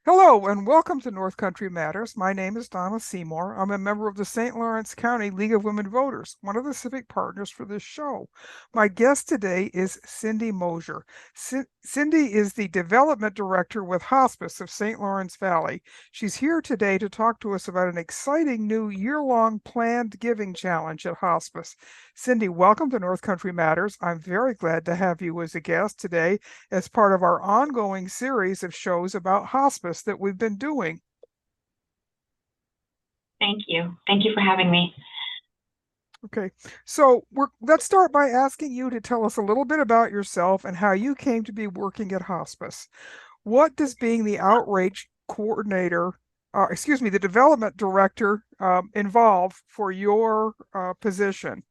Hello and welcome to North Country Matters. My name is Donna Seymour. I'm a member of the St. Lawrence County League of Women Voters, one of the civic partners for this show. My guest today is Cindy Mosier. Cindy is the Development Director with Hospice of St. Lawrence Valley. She's here today to talk to us about an exciting new year-long planned giving challenge at Hospice. Cindy, welcome to North Country Matters. I'm very glad to have you as a guest today as part of our ongoing series of shows about hospice that we've been doing. Thank you. Thank you for having me. Okay, so let's start by asking you to tell us a little bit about yourself and how you came to be working at hospice. What does being the outreach coordinator, the development director, involve for your position?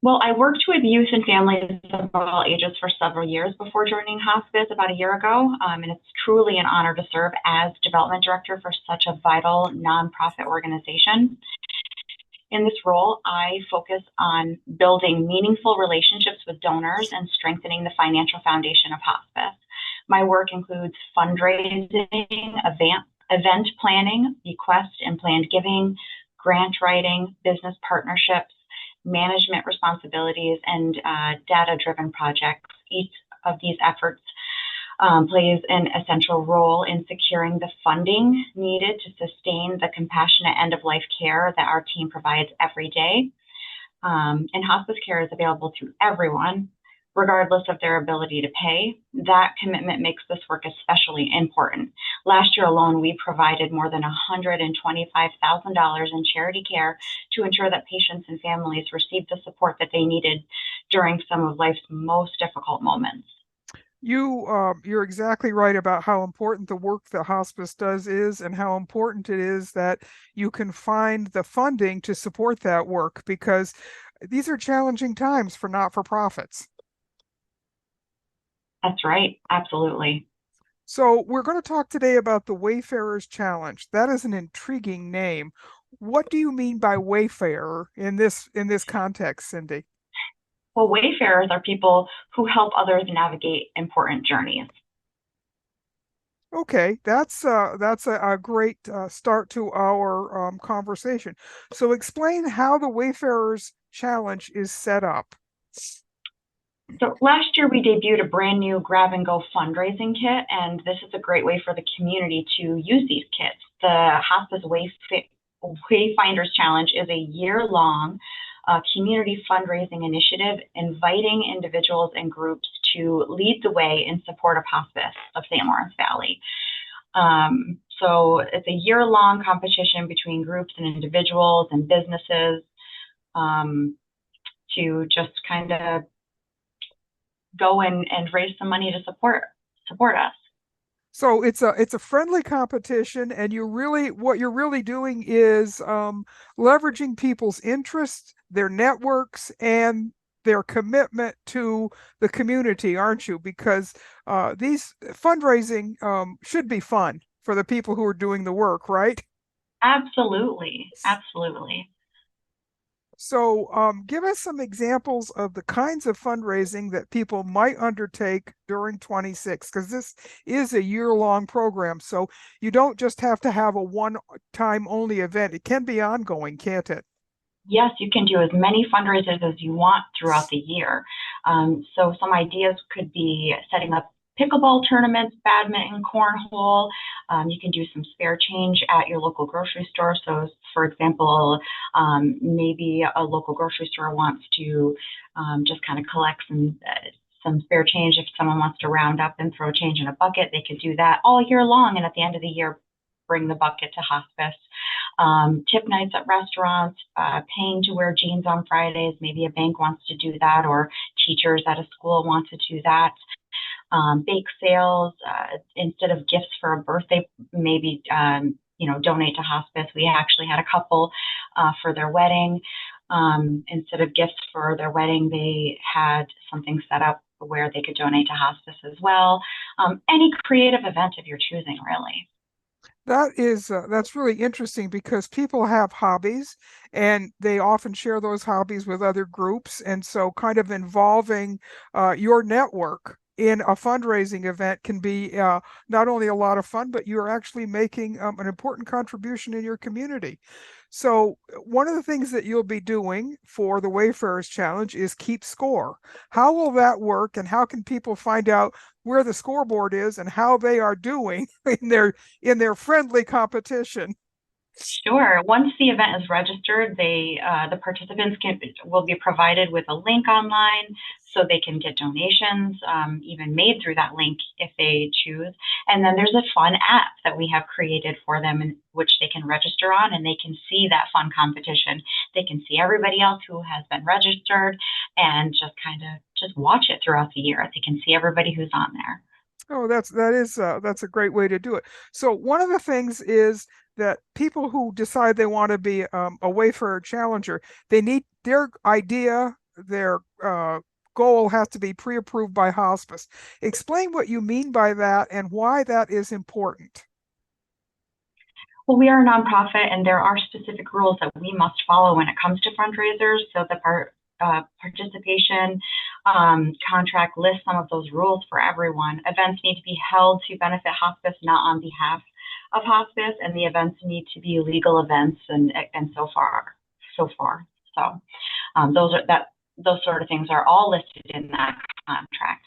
Well, I worked with youth and families of all ages for several years before joining hospice about a year ago, and it's truly an honor to serve as development director for such a vital nonprofit organization. In this role, I focus on building meaningful relationships with donors and strengthening the financial foundation of hospice. My work includes fundraising, event planning, bequest and planned giving, grant writing, business partnerships, management responsibilities, and data-driven projects. Each of these efforts plays an essential role in securing the funding needed to sustain the compassionate end-of-life care that our team provides every day. And hospice care is available to everyone, regardless of their ability to pay. That commitment makes this work especially important. Last year alone, we provided more than $125,000 in charity care to ensure that patients and families received the support that they needed during some of life's most difficult moments. You're exactly right about how important the work that hospice does is, and how important it is that you can find the funding to support that work, because these are challenging times for not-for-profits. That's right. Absolutely. So we're going to talk today about the Wayfarers Challenge. That is an intriguing name. What do you mean by wayfarer in this context, Cindy? Well, wayfarers are people who help others navigate important journeys. Okay, that's a great start to our conversation. So explain how the Wayfarers Challenge is set up. So last year we debuted a brand new grab and go fundraising kit, and this is a great way for the community to use these kits. The Hospice Wayfinders Challenge is a year-long community fundraising initiative inviting individuals and groups to lead the way in support of hospice of St. Lawrence Valley. So it's a year-long competition between groups and individuals and businesses to just kind of go and raise some money to support us. So it's a friendly competition, and what you're really doing is leveraging people's interests, their networks, and their commitment to the community, aren't you? Because these fundraising should be fun for the people who are doing the work, right? Absolutely, absolutely. So, give us some examples of the kinds of fundraising that people might undertake during 26, because this is a year-long program. So you don't just have to have a one-time only event. It can be ongoing, can't it? Yes, you can do as many fundraisers as you want throughout the year. So some ideas could be setting up pickleball tournaments, badminton, cornhole. You can do some spare change at your local grocery store. So, for example, maybe a local grocery store wants to just kind of collect some spare change. If someone wants to round up and throw change in a bucket, they could do that all year long. And at the end of the year, bring the bucket to hospice. Tip nights at restaurants, paying to wear jeans on Fridays. Maybe a bank wants to do that, or teachers at a school want to do that. Bake sales, instead of gifts for a birthday, maybe donate to hospice. We actually had a couple for their wedding. Instead of gifts for their wedding, they had something set up where they could donate to hospice as well. Any creative event of your choosing, really. That's really interesting, because people have hobbies and they often share those hobbies with other groups, and so kind of involving your network in a fundraising event can be not only a lot of fun, but you're actually making an important contribution in your community. So one of the things that you'll be doing for the Wayfarers Challenge is keep score. How will that work, and how can people find out where the scoreboard is and how they are doing in their friendly competition? Sure. Once the event is registered, the participants will be provided with a link online so they can get donations, even made through that link if they choose. And then there's a fun app that we have created for them, in which they can register on, and they can see that fun competition. They can see everybody else who has been registered and just kind of just watch it throughout the year. They can see everybody who's on there. Oh, that's a great way to do it. So one of the things is that people who decide they want to be a Wayfarer Challenger, they need their idea, their goal has to be pre-approved by hospice. Explain what you mean by that and why that is important. Well, we are a nonprofit, and there are specific rules that we must follow when it comes to fundraisers. So the participation contract lists some of those rules for everyone. Events need to be held to benefit hospice, not on behalf of hospice, and the events need to be legal events, and so far. So those sort of things are all listed in that contract.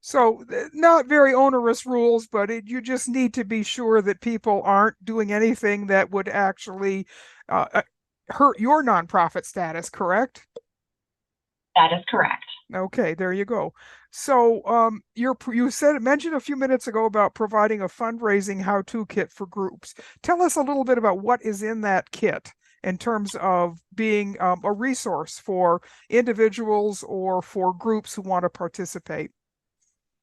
So not very onerous rules, but you just need to be sure that people aren't doing anything that would actually hurt your nonprofit status, correct? That is correct. Okay, there you go. So you mentioned a few minutes ago about providing a fundraising how-to kit for groups. Tell us a little bit about what is in that kit in terms of being a resource for individuals or for groups who want to participate.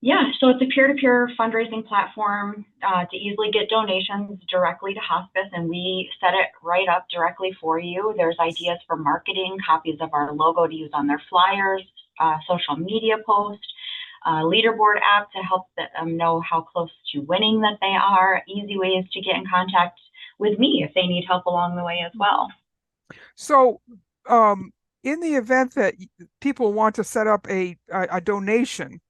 Yeah, so it's a peer-to-peer fundraising platform to easily get donations directly to hospice, and we set it right up directly for you. There's ideas for marketing, copies of our logo to use on their flyers, social media posts, leaderboard app to help them know how close to winning that they are, easy ways to get in contact with me if they need help along the way as well. So in the event that people want to set up a donation,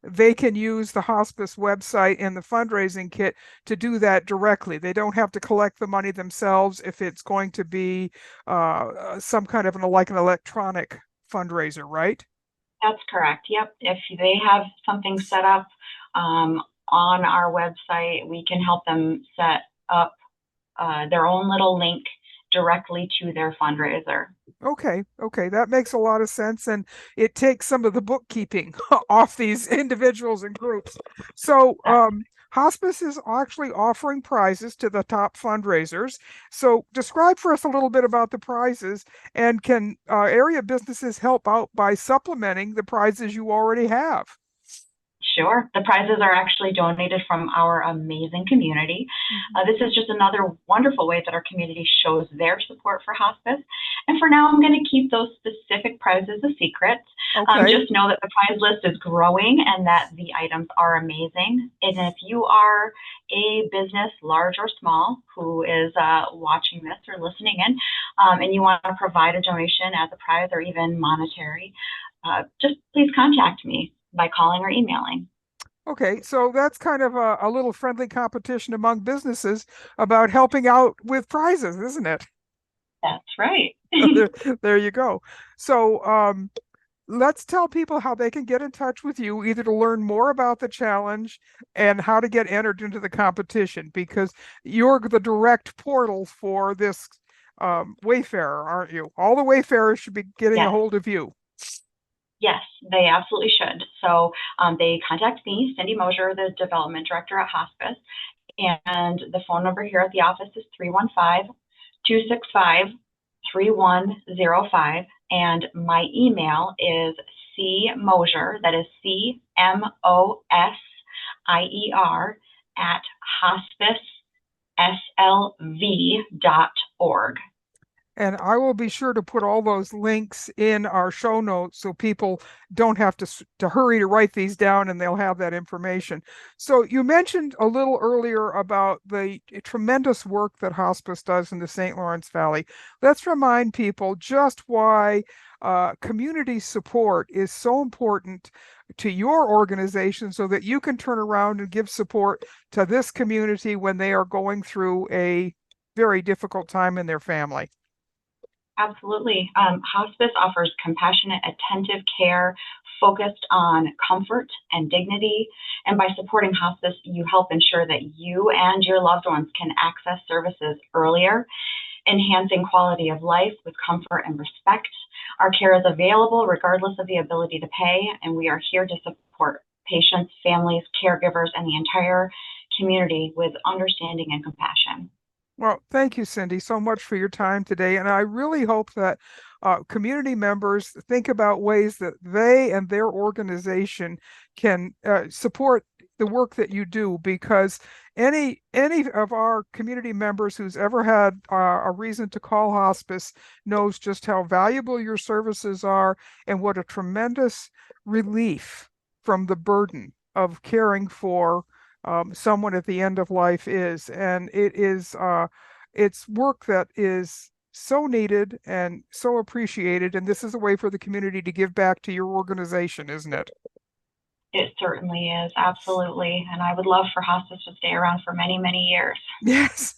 they can use the hospice website and the fundraising kit to do that directly. They don't have to collect the money themselves if it's going to be some kind of an electronic fundraiser, right? That's correct. Yep. If they have something set up on our website, we can help them set up their own little link directly to their fundraiser. Okay, that makes a lot of sense, and it takes some of the bookkeeping off these individuals and groups. So hospice is actually offering prizes to the top fundraisers. So describe for us a little bit about the prizes, and can area businesses help out by supplementing the prizes you already have? Sure. The prizes are actually donated from our amazing community. This is just another wonderful way that our community shows their support for hospice. And for now, I'm going to keep those specific prizes a secret. Okay. Just know that the prize list is growing and that the items are amazing. And if you are a business, large or small, who is watching this or listening in, and you want to provide a donation as a prize or even monetary, just please contact me by calling or emailing. Okay, so that's kind of a little friendly competition among businesses about helping out with prizes, isn't it? That's right. There you go. So let's tell people how they can get in touch with you, either to learn more about the challenge and how to get entered into the competition, because you're the direct portal for this Wayfarer, aren't you? All the Wayfarers should be getting a hold of you. Yes, they absolutely should. So they contact me, Cindy Mosier, the development director at Hospice, and the phone number here at the office is 315-265-3105, and my email is cmosier, that is CMOSIER, at hospiceslv.org. And I will be sure to put all those links in our show notes so people don't have to hurry to write these down, and they'll have that information. So you mentioned a little earlier about the tremendous work that hospice does in the St. Lawrence Valley. Let's remind people just why community support is so important to your organization so that you can turn around and give support to this community when they are going through a very difficult time in their family. Absolutely. Hospice offers compassionate, attentive care focused on comfort and dignity. And by supporting hospice, you help ensure that you and your loved ones can access services earlier, enhancing quality of life with comfort and respect. Our care is available regardless of the ability to pay, and we are here to support patients, families, caregivers, and the entire community with understanding and compassion. Well, thank you, Cindy, so much for your time today. And I really hope that community members think about ways that they and their organization can support the work that you do, because any of our community members who's ever had a reason to call hospice knows just how valuable your services are and what a tremendous relief from the burden of caring for someone at the end of life is. And it's work that is so needed and so appreciated. And this is a way for the community to give back to your organization, isn't it? It certainly is, absolutely. And I would love for hospice to stay around for many, many years. Yes,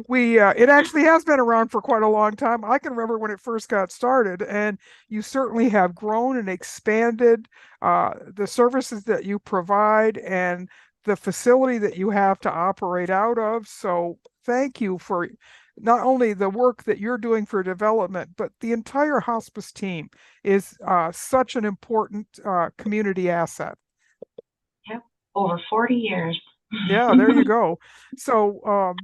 we it actually has been around for quite a long time. I can remember when it first got started, and you certainly have grown and expanded the services that you provide and the facility that you have to operate out of. So thank you for not only the work that you're doing for development, but the entire hospice team is such an important community asset. Yep, over 40 years. Yeah, there you go. So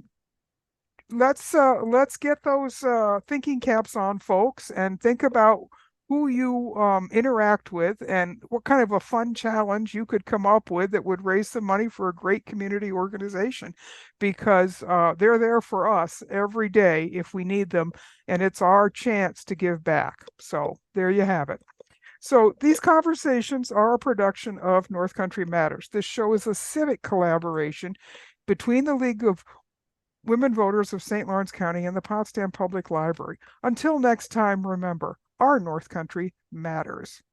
let's get those thinking caps on, folks, and think about who you interact with and what kind of a fun challenge you could come up with that would raise some money for a great community organization, because they're there for us every day if we need them, and it's our chance to give back. So there you have it. So these conversations are a production of North Country Matters. This show is a civic collaboration between the League of Women Voters of St. Lawrence County and the Potsdam Public Library. Until next time, remember, our North Country matters.